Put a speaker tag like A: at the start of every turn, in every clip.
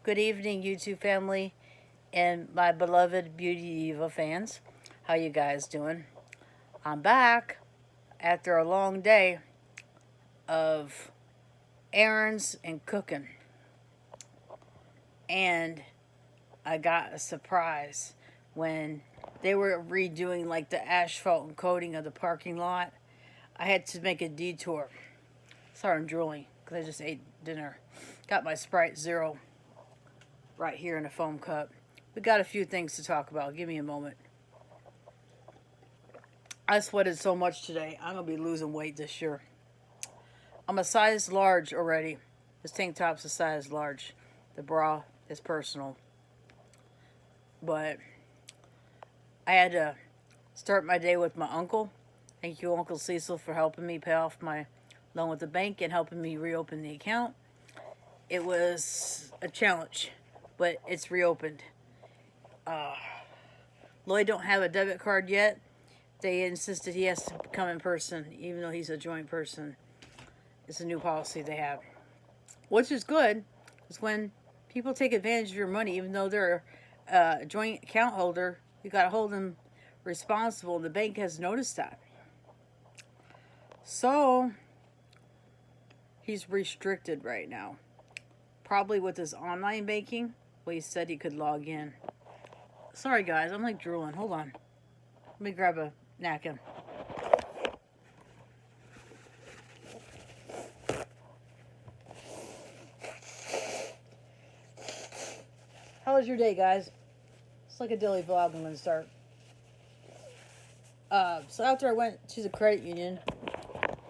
A: Good evening, YouTube family, and my beloved Beauty Diva fans. How you guys doing? I'm back after a long day of errands and cooking, and I got a surprise when they were redoing like the asphalt and coating of the parking lot. I had to make a detour. Sorry, I'm drooling because I just ate dinner. Got my Sprite Zero right here in a foam cup. We got a few things to talk about. Give me a moment. I sweated so much today. I'm gonna be losing weight this year. I'm a size large already. This tank top's a size large. The bra is personal. But I had to start my day with my uncle. Thank you, Uncle Cecil, for helping me pay off my loan with the bank and helping me reopen the account. It was a challenge, but it's reopened. Lloyd don't have a debit card yet. They insisted he has to come in person, even though he's a joint person. It's a new policy they have, which is good. Is when people take advantage of your money, even though they're a joint account holder, you got to hold them responsible. The bank has noticed that. So he's restricted right now, probably with his online banking. Well, he said he could log in. Sorry, guys, I'm like drooling. Hold on. Let me grab a napkin. How was your day, guys? It's like a daily vlog I'm going to start. So after I went to the credit union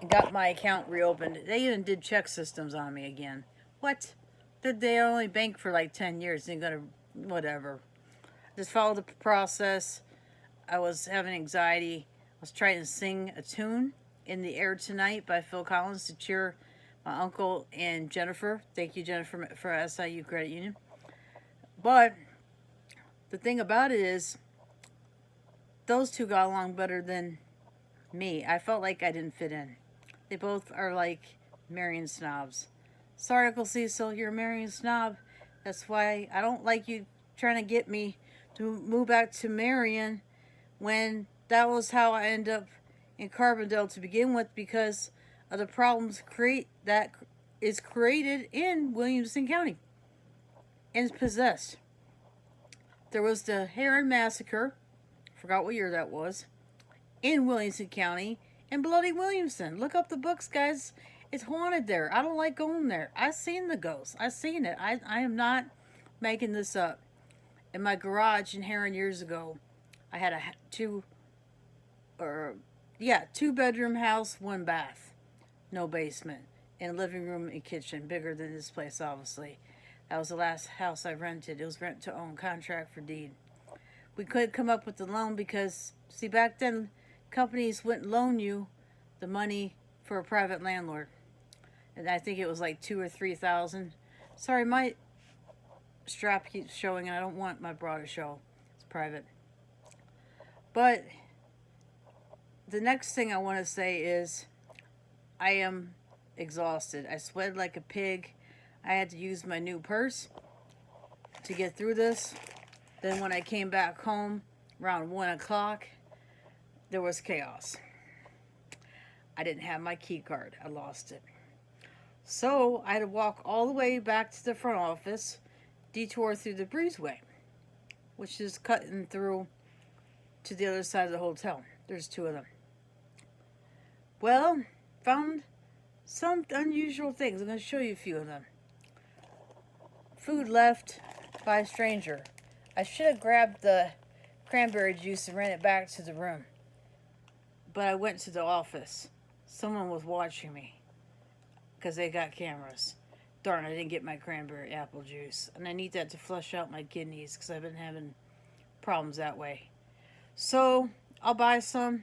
A: and got my account reopened, they even did check systems on me again. What? They only bank for like 10 years. They're going to, whatever. Just followed the process. I was having anxiety. I was trying to sing a tune, In the Air Tonight by Phil Collins, to cheer my uncle and Jennifer. Thank you, Jennifer, for SIU Credit Union. But the thing about it is, those two got along better than me. I felt like I didn't fit in. They both are like Marion snobs. Sorry, Uncle Cecil, you're a Marion snob. That's why I don't like you trying to get me to move back to Marion when that was how I ended up in Carbondale to begin with, because of the problems that is created in Williamson County and possessed. There was the Heron Massacre, forgot what year that was, in Williamson County, and Bloody Williamson. Look up the books, guys. It's haunted there. I don't like going there. I've seen the ghosts. I've seen it. I am not making this up. In my garage in Heron years ago, I had a two bedroom house, one bath, no basement, and a living room and kitchen, bigger than this place, obviously. That was the last house I rented. It was rent to own, contract for deed. We couldn't come up with the loan because, see, back then, companies wouldn't loan you the money for a private landlord. And I think it was like 2,000 or 3,000. Sorry, my strap keeps showing, and I don't want my bra to show. It's private. But the next thing I want to say is I am exhausted. I sweated like a pig. I had to use my new purse to get through this. Then when I came back home around 1 o'clock, there was chaos. I didn't have my key card. I lost it. So I had to walk all the way back to the front office, detour through the breezeway, which is cutting through to the other side of the hotel. There's two of them. Well, found some unusual things. I'm going to show you a few of them. Food left by a stranger. I should have grabbed the cranberry juice and ran it back to the room. But I went to the office. Someone was watching me because they got cameras. Darn, I didn't get my cranberry apple juice. And I need that to flush out my kidneys because I've been having problems that way. So I'll buy some.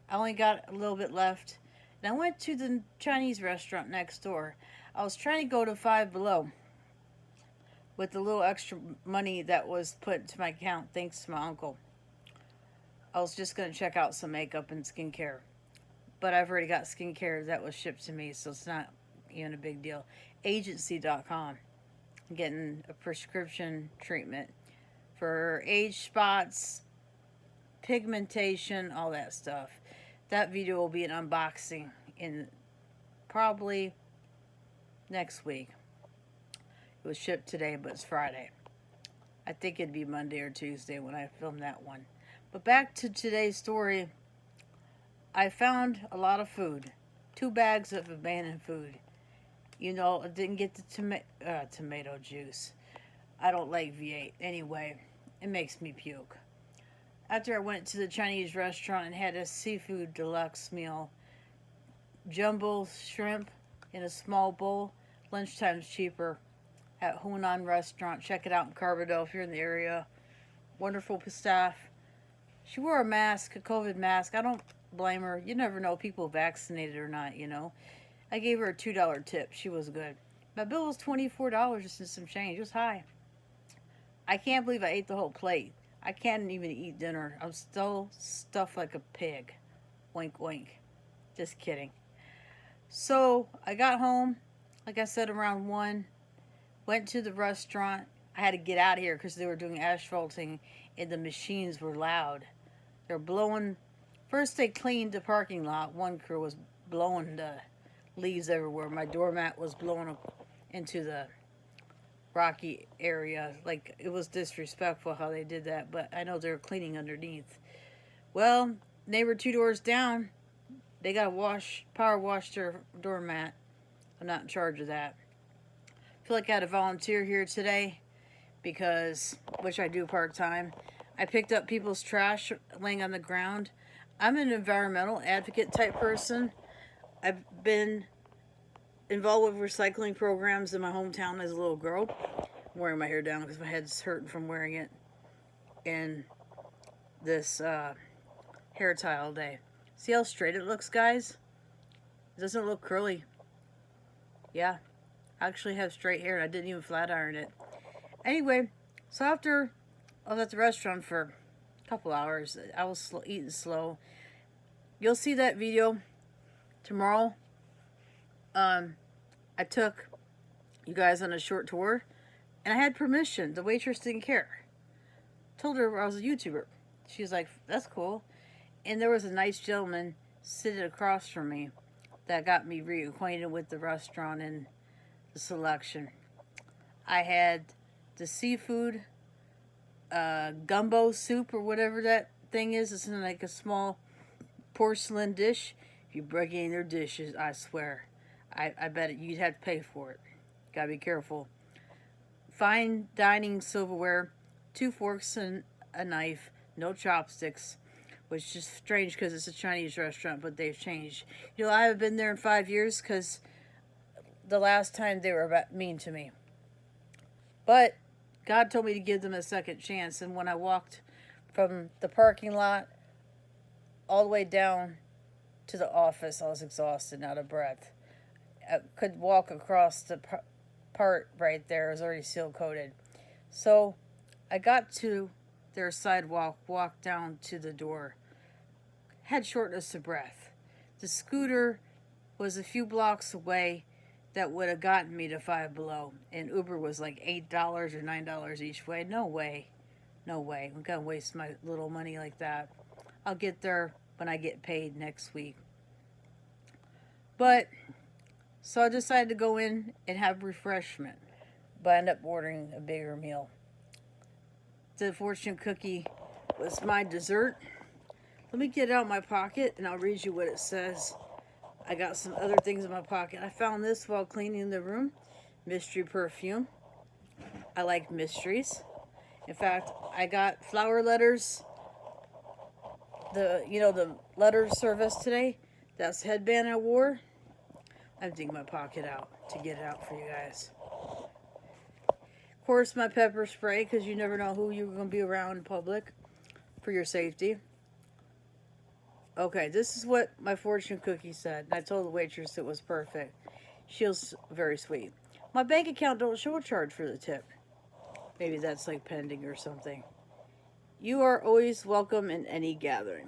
A: I only got a little bit left. And I went to the Chinese restaurant next door. I was trying to go to Five Below with the little extra money that was put into my account thanks to my uncle. I was just going to check out some makeup and skincare. But I've already got skincare that was shipped to me, so it's not even a big deal. Agency.com. getting a prescription treatment for age spots, pigmentation, all that stuff. That video will be an unboxing in probably next week. It was shipped today, but it's Friday. I think it'd be Monday or Tuesday when I film that one. But back to today's story. I found a lot of food. 2 bags of abandoned food. You know, I didn't get the tomato juice. I don't like V8. Anyway, it makes me puke. After I went to the Chinese restaurant and had a seafood deluxe meal, jumbo shrimp in a small bowl, lunchtime's cheaper at Hunan Restaurant. Check it out in Carbondale if you're in the area. Wonderful staff. She wore a mask, a COVID mask. I don't blame her. You never know, people vaccinated or not, you know. I gave her a $2 tip. She was good. My bill was $24 and some change. It was high. I can't believe I ate the whole plate. I can't even eat dinner. I'm still stuffed like a pig. Wink, wink. Just kidding. So I got home, like I said, around 1. Went to the restaurant. I had to get out of here because they were doing asphalting and the machines were loud. They're blowing. First they cleaned the parking lot. One crew was blowing the leaves everywhere. My doormat was blowing into the rocky area. Like, it was disrespectful how they did that, but I know they were cleaning underneath. Well, neighbor 2 doors down, they got to power wash their doormat. I'm not in charge of that. I feel like I had a volunteer here today because, which I do part-time. I picked up people's trash laying on the ground. I'm an environmental advocate type person. I've been involved with recycling programs in my hometown as a little girl. I'm wearing my hair down because my head's hurting from wearing it. And this hair tie all day. See how straight it looks, guys? It doesn't look curly. Yeah, I actually have straight hair and I didn't even flat iron it. Anyway, so after I was at the restaurant for a couple hours, I was eating slow. You'll see that video tomorrow. I took you guys on a short tour, and I had permission. The waitress didn't care. Told her I was a YouTuber. She was like, that's cool. And there was a nice gentleman sitting across from me that got me reacquainted with the restaurant and the selection. I had the seafood gumbo soup or whatever that thing is. It's in like a small porcelain dish. If you break any of their dishes, I swear, I bet you'd have to pay for it. Gotta be careful. Fine dining silverware, 2 forks and a knife, no chopsticks, which is strange because it's a Chinese restaurant, but they've changed. You know, I haven't been there in 5 years because the last time they were mean to me. But God told me to give them a second chance, and when I walked from the parking lot all the way down to the office, I was exhausted and out of breath. I could walk across the part right there. It was already seal coated. So I got to their sidewalk, walked down to the door. Had shortness of breath. The scooter was a few blocks away that would have gotten me to Five Below. And Uber was like $8 or $9 each way. No way. No way. I'm going to waste my little money like that. I'll get there when I get paid next week. But, so I decided to go in and have refreshment. But I ended up ordering a bigger meal. The fortune cookie was my dessert. Let me get it out of my pocket and I'll read you what it says. I got some other things in my pocket. I found this while cleaning the room. Mystery perfume. I like mysteries. In fact, I got flower letters. The letter service today. That's the headband I wore. I'm digging my pocket out to get it out for you guys. Of course, my pepper spray, because you never know who you're going to be around in public for your safety. Okay, this is what my fortune cookie said. I told the waitress it was perfect. She was very sweet. My bank account don't show a charge for the tip. Maybe that's like pending or something. You are always welcome in any gathering,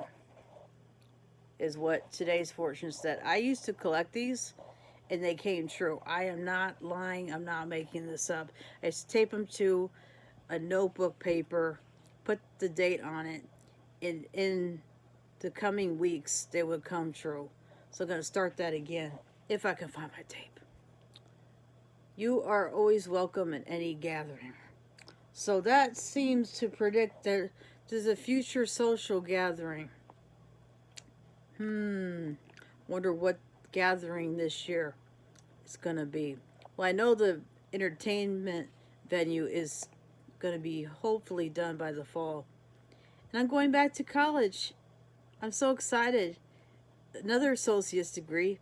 A: is what today's fortune said. I used to collect these, and they came true. I am not lying. I'm not making this up. I just tape them to a notebook paper, put the date on it, and in the coming weeks, they would come true. So I'm going to start that again if I can find my tape. You are always welcome in any gathering. So that seems to predict that there's a future social gathering. Wonder what gathering this year is going to be. Well, I know the entertainment venue is going to be hopefully done by the fall. And I'm going back to college. I'm so excited. Another associate's degree.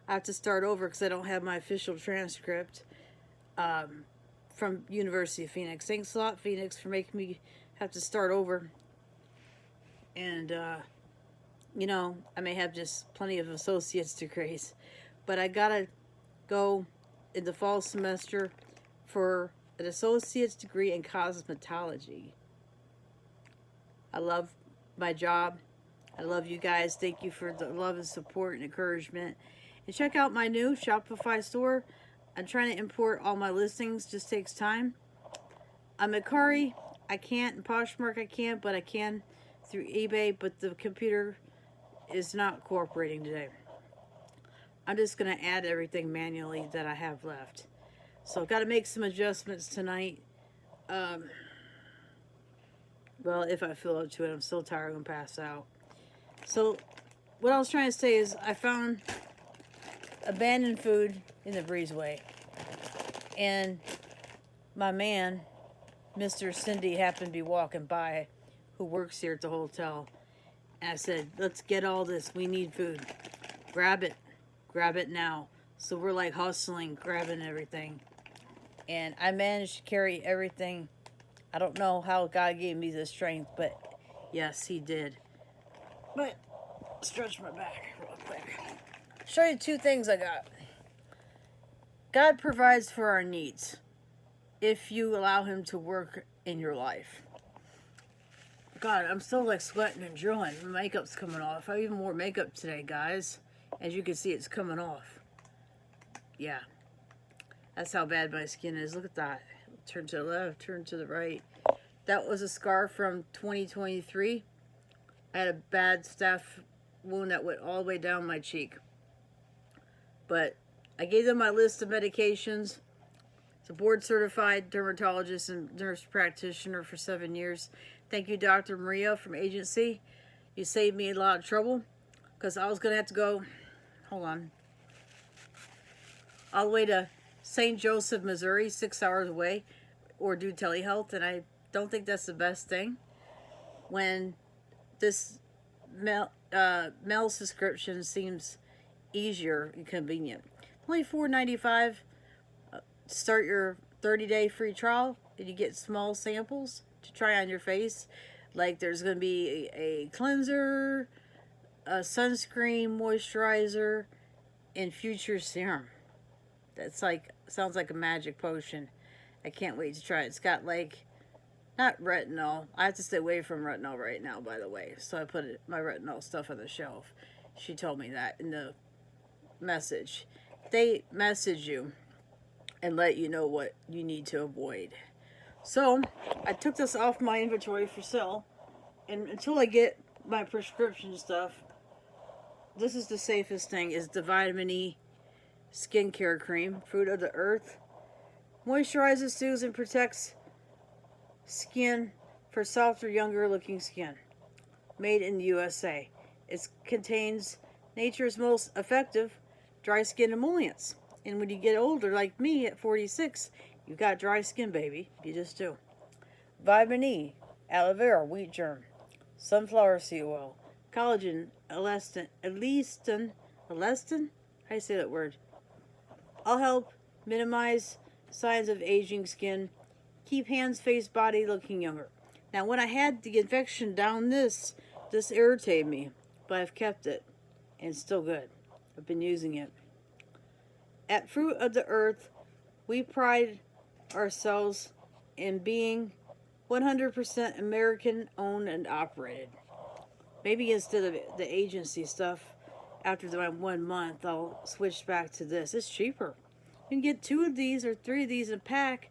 A: I have to start over because I don't have my official transcript from University of Phoenix. Thanks a lot, Phoenix, for making me have to start over. And, you know, I may have just plenty of associate's degrees. But I got to go in the fall semester for an associate's degree in cosmetology. I love my job. I love you guys. Thank you for the love and support and encouragement. And check out my new Shopify store. I'm trying to import all my listings. Just takes time. I'm at Mercari. I can't. In Poshmark I can't, but I can through eBay. But the computer is not cooperating today. I'm just going to add everything manually that I have left. So I've got to make some adjustments tonight. Well, if I feel up to it, I'm still tired. I'm going to pass out. So what I was trying to say is I found abandoned food in the breezeway. And my man, Mr. Cindy, happened to be walking by, who works here at the hotel. And I said, let's get all this. We need food. Grab it. Grab it now. So we're like hustling, grabbing everything. And I managed to carry everything. I don't know how God gave me the strength, but yes, he did. But stretch my back real quick. Show you two things I got. God provides for our needs if you allow him to work in your life. God, I'm still like sweating and drilling. My makeup's coming off. I even wore makeup today, guys. As you can see, it's coming off. Yeah. That's how bad my skin is. Look at that. Turn to the left, turn to the right. That was a scar from 2023. I had a bad staph wound that went all the way down my cheek. But I gave them my list of medications. It's a board-certified dermatologist and nurse practitioner for 7 years. Thank you, Dr. Maria from agency. You saved me a lot of trouble because I was going to have to go, hold on, all the way to St. Joseph, Missouri, 6 hours away, or do telehealth, and I don't think that's the best thing. When this mail subscription seems easier and convenient. Only $4.95 to start your 30-day free trial, and you get small samples to try on your face. Like there's going to be a cleanser, a sunscreen, moisturizer, and future serum. That's like, sounds like a magic potion. I can't wait to try it. It's got like, not retinol. I have to stay away from retinol right now, by the way. So I put my retinol stuff on the shelf. She told me that in the message. They message you and let you know what you need to avoid. So I took this off my inventory for sale. And until I get my prescription stuff, this is the safest thing, is the vitamin E skincare cream, Fruit of the Earth. Moisturizes, soothes, and protects skin for softer, younger looking skin. Made in the USA. It contains nature's most effective dry skin emollients. And when you get older, like me at 46, you got dry skin, baby. You just do. Vitamin E, aloe vera, wheat germ, sunflower seed oil, collagen, elastin. How do you say that word? I'll help minimize signs of aging skin, keep hands, face, body looking younger. Now, when I had the infection down this irritated me, but I've kept it, and it's still good. I've been using it. At Fruit of the Earth, we pride ourselves in being 100% American owned and operated. Maybe instead of the agency stuff after my 1 month, I'll switch back to this. It's cheaper. You can get 2 of these or 3 of these in a pack.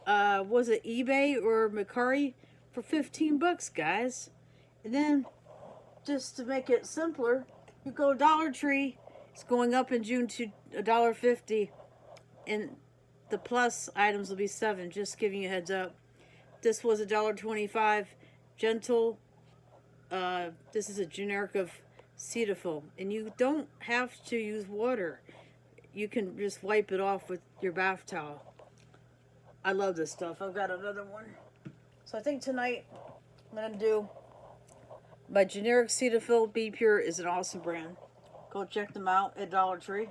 A: Was it eBay or Mercari for 15 bucks, guys? And then, just to make it simpler, you go Dollar Tree. It's going up in June to $1.50, and the plus items will be $7. Just giving you a heads up. This was $1.25. Gentle. This is a generic of Cetaphil, and you don't have to use water. You can just wipe it off with your bath towel. I love this stuff. I've got another one. So I think tonight I'm gonna do my generic Cetaphil. Be Pure is an awesome brand. Go check them out at Dollar Tree.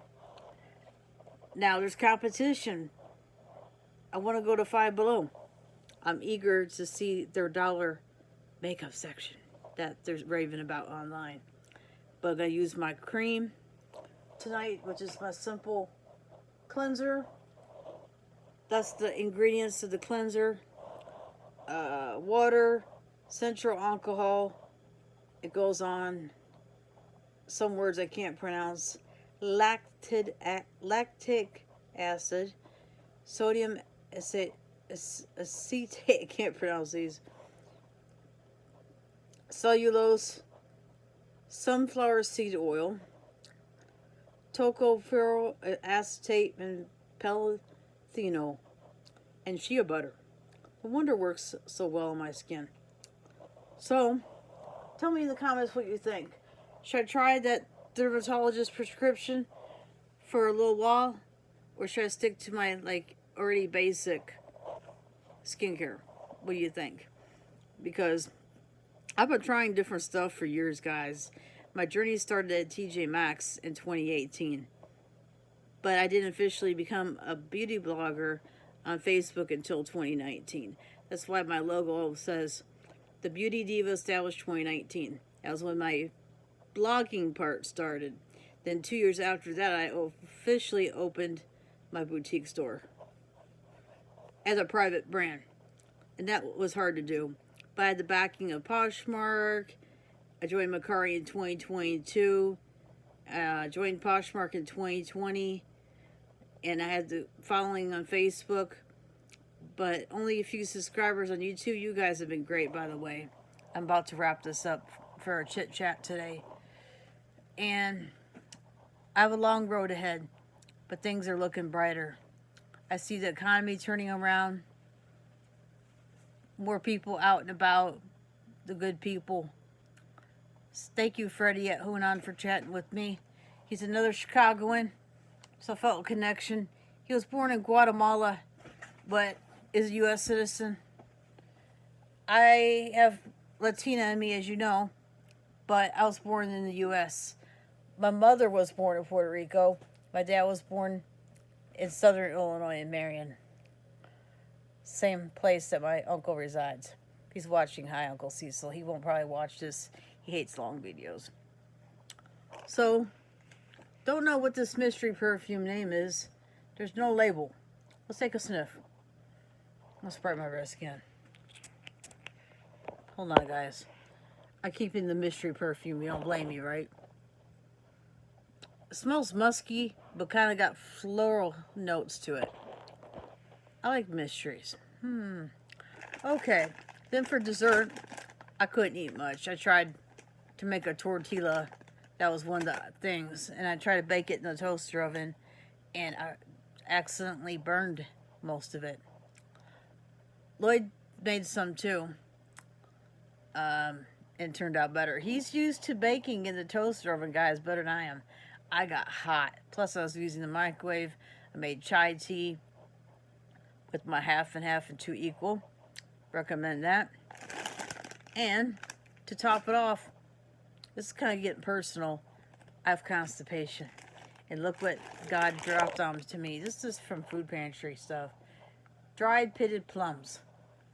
A: Now there's competition. I want to go to Five Below. I'm eager to see their dollar makeup section that they're raving about online. But I use my cream tonight, which is my simple cleanser. That's the ingredients of the cleanser. Water, central alcohol. It goes on some words I can't pronounce. Lactic acid, sodium acetate. I can't pronounce these. Cellulose, sunflower seed oil, tocopherol acetate, and polyphenol, and shea butter. No wonder it works so well on my skin. So, tell me in the comments what you think. Should I try that dermatologist prescription for a little while, or should I stick to my already basic skincare? What do you think? Because I've been trying different stuff for years, guys. My journey started at TJ Maxx in 2018, but I didn't officially become a beauty blogger on Facebook until 2019. That's why my logo says the Beauty Diva established 2019. That was when my blogging part started. Then 2 years after that, I officially opened my boutique store as a private brand, and that was hard to do. But I had the backing of Poshmark. I joined Mercari in 2022. Joined Poshmark in 2020, and I had the following on Facebook, but only a few subscribers on YouTube. You guys have been great, by the way. I'm about to wrap this up for our chit chat today, and I have a long road ahead, but things are looking brighter. I see the economy turning around, more people out and about, the good people. Thank you, Freddie at Hunan, for chatting with me. He's another Chicagoan, so I felt a connection. He was born in Guatemala, but is a U.S. citizen. I have Latina in me, as you know, but I was born in the U.S. My mother was born in Puerto Rico. My dad was born in southern Illinois in Marion. Same place that my uncle resides. He's watching. Hi, Uncle Cecil. He won't probably watch this. He hates long videos. So, don't know what this mystery perfume name is. There's no label. Let's take a sniff. I'll spray my wrist again. Hold on, guys. I keep in the mystery perfume. You don't blame me, right? It smells musky, but kind of got floral notes to it. I like mysteries. Okay. Then for dessert, I couldn't eat much. I tried to make a tortilla. That was one of the things. And I tried to bake it in the toaster oven, and I accidentally burned most of it. Lloyd made some too. And turned out better. He's used to baking in the toaster oven, guys, better than I am. I got hot. Plus, I was using the microwave. I made chai tea with my half and half and 2 equal. Recommend that. And to top it off, this is kind of getting personal. I have constipation. And look what God dropped on to me. This is from Food Pantry stuff. Dried pitted plums.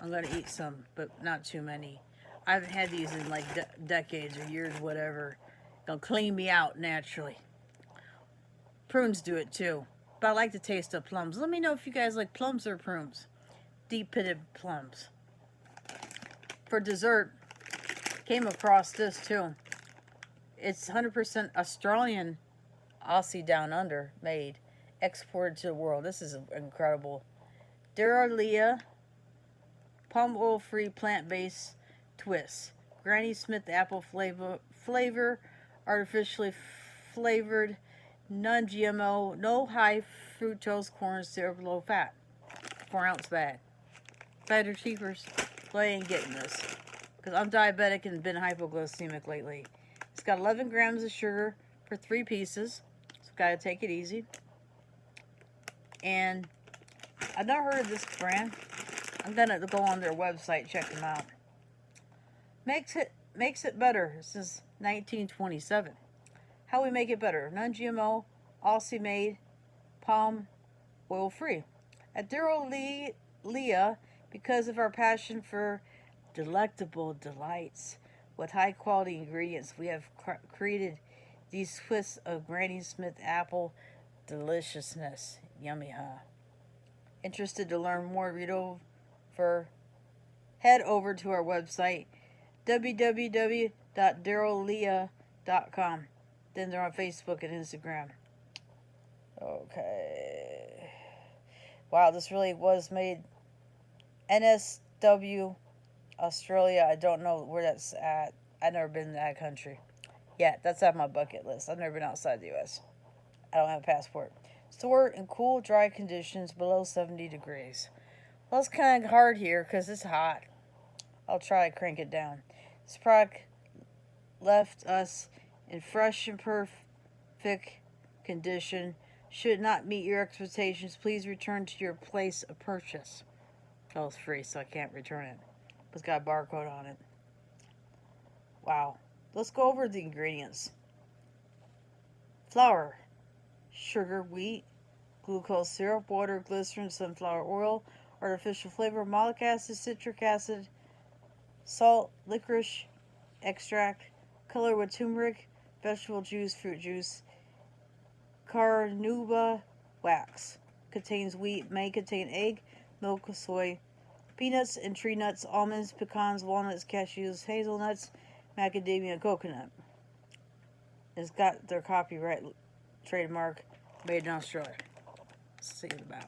A: I'm going to eat some, but not too many. I haven't had these in like decades or years, whatever. Gonna clean me out naturally. Prunes do it too. But I like the taste of plums. Let me know if you guys like plums or prunes. Deep pitted plums. For dessert, came across this too. It's 100% Australian, Aussie down under made, exported to the world. This is incredible. Duralia palm oil free plant based twist. Granny Smith apple flavor, artificially flavored, non GMO, no high fructose corn syrup, low fat. 4-ounce bag. Better cheapers. But I ain't getting this. Because I'm diabetic and been hypoglycemic lately. It's got 11 grams of sugar for 3 pieces. So gotta take it easy. And I've not heard of this brand. I'm gonna go on their website, check them out. Makes it better since 1927. How we make it better? Non-GMO, Aussie made, palm oil free. At Duralia, because of our passion for delectable delights with high quality ingredients, we have created these twists of Granny Smith apple deliciousness. Yummy, huh? Interested to learn more? Head over to our website, www.duralia.com. Then they're on Facebook and Instagram. Okay. Wow, this really was made NSW Australia. I don't know where that's at. I've never been to that country. Yeah, that's on my bucket list. I've never been outside the U.S. I don't have a passport. Stored in cool, dry conditions below 70 degrees. Well, it's kind of hard here because it's hot. I'll try to crank it down. This product left us in fresh and perfect condition. Should not meet your expectations, please return to your place of purchase. Oh, it's free, so I can't return it. It's got a barcode on it. Wow. Let's go over the ingredients. Flour, sugar, wheat, glucose syrup, water, glycerin, sunflower oil, artificial flavor, malic acid, citric acid, salt, licorice extract, color with turmeric, vegetable juice, fruit juice, carnauba wax. Contains wheat, may contain egg, milk, soy, peanuts and tree nuts, almonds, pecans, walnuts, cashews, hazelnuts, macadamia, coconut. It's got their copyright trademark, made in Australia. Let's see it about.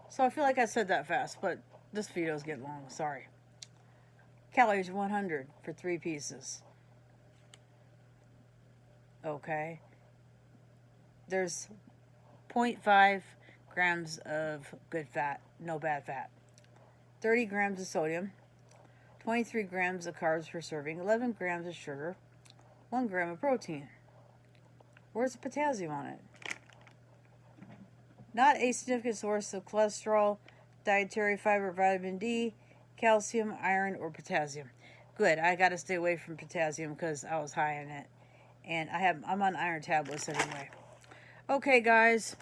A: So I feel like I said that fast, but this video is getting long. Sorry. Calories 100 for 3 pieces. Okay. There's 0.5 grams of good fat, no bad fat. 30 grams of sodium. 23 grams of carbs per serving. 11 grams of sugar. 1 gram of protein. Where's the potassium on it? Not a significant source of cholesterol, dietary fiber, vitamin D, calcium, iron, or potassium. Good. I got to stay away from potassium because I was high in it. And I'm on iron tablets anyway. Okay, guys.